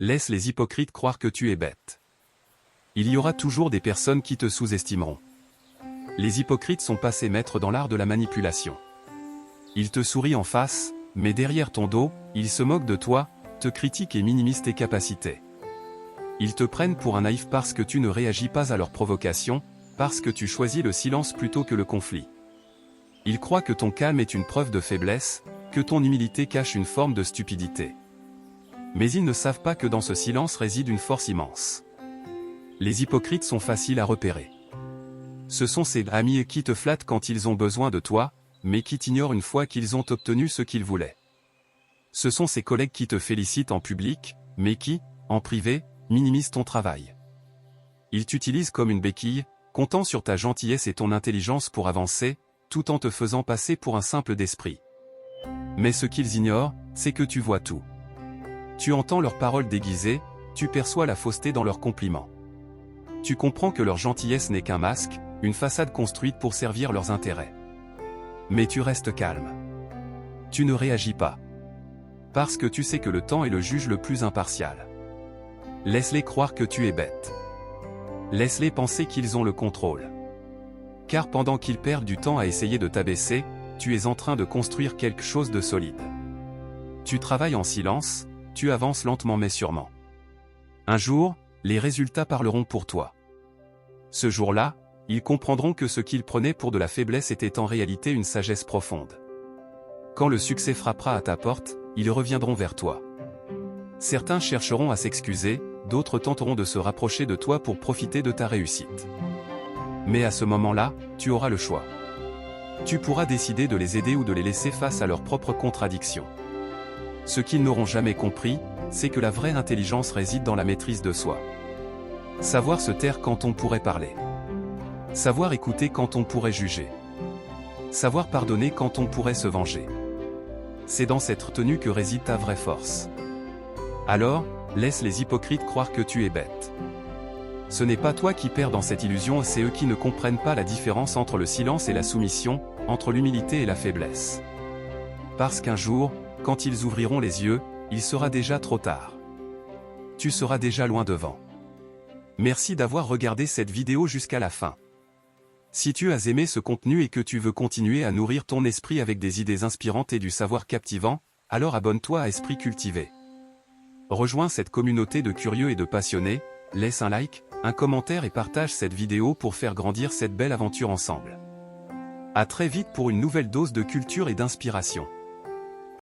Laisse les hypocrites croire que tu es bête. Il y aura toujours des personnes qui te sous-estimeront. Les hypocrites sont passés maîtres dans l'art de la manipulation. Ils te sourient en face, mais derrière ton dos, ils se moquent de toi, te critiquent et minimisent tes capacités. Ils te prennent pour un naïf parce que tu ne réagis pas à leurs provocations, parce que tu choisis le silence plutôt que le conflit. Ils croient que ton calme est une preuve de faiblesse, que ton humilité cache une forme de stupidité. Mais ils ne savent pas que dans ce silence réside une force immense. Les hypocrites sont faciles à repérer. Ce sont ces amis qui te flattent quand ils ont besoin de toi, mais qui t'ignorent une fois qu'ils ont obtenu ce qu'ils voulaient. Ce sont ces collègues qui te félicitent en public, mais qui, en privé, minimisent ton travail. Ils t'utilisent comme une béquille, comptant sur ta gentillesse et ton intelligence pour avancer, tout en te faisant passer pour un simple d'esprit. Mais ce qu'ils ignorent, c'est que tu vois tout. Tu entends leurs paroles déguisées, tu perçois la fausseté dans leurs compliments. Tu comprends que leur gentillesse n'est qu'un masque, une façade construite pour servir leurs intérêts. Mais tu restes calme. Tu ne réagis pas. Parce que tu sais que le temps est le juge le plus impartial. Laisse-les croire que tu es bête. Laisse-les penser qu'ils ont le contrôle. Car pendant qu'ils perdent du temps à essayer de t'abaisser, tu es en train de construire quelque chose de solide. Tu travailles en silence, tu avances lentement mais sûrement. Un jour, les résultats parleront pour toi. Ce jour-là, ils comprendront que ce qu'ils prenaient pour de la faiblesse était en réalité une sagesse profonde. Quand le succès frappera à ta porte, ils reviendront vers toi. Certains chercheront à s'excuser, d'autres tenteront de se rapprocher de toi pour profiter de ta réussite. Mais à ce moment-là, tu auras le choix. Tu pourras décider de les aider ou de les laisser face à leurs propres contradictions. Ce qu'ils n'auront jamais compris, c'est que la vraie intelligence réside dans la maîtrise de soi. Savoir se taire quand on pourrait parler. Savoir écouter quand on pourrait juger. Savoir pardonner quand on pourrait se venger. C'est dans cette retenue que réside ta vraie force. Alors, laisse les hypocrites croire que tu es bête. Ce n'est pas toi qui perds dans cette illusion, c'est eux qui ne comprennent pas la différence entre le silence et la soumission, entre l'humilité et la faiblesse. Parce qu'un jour, quand ils ouvriront les yeux, il sera déjà trop tard. Tu seras déjà loin devant. Merci d'avoir regardé cette vidéo jusqu'à la fin. Si tu as aimé ce contenu et que tu veux continuer à nourrir ton esprit avec des idées inspirantes et du savoir captivant, alors abonne-toi à Esprit Cultivé. Rejoins cette communauté de curieux et de passionnés, laisse un like, un commentaire et partage cette vidéo pour faire grandir cette belle aventure ensemble. À très vite pour une nouvelle dose de culture et d'inspiration.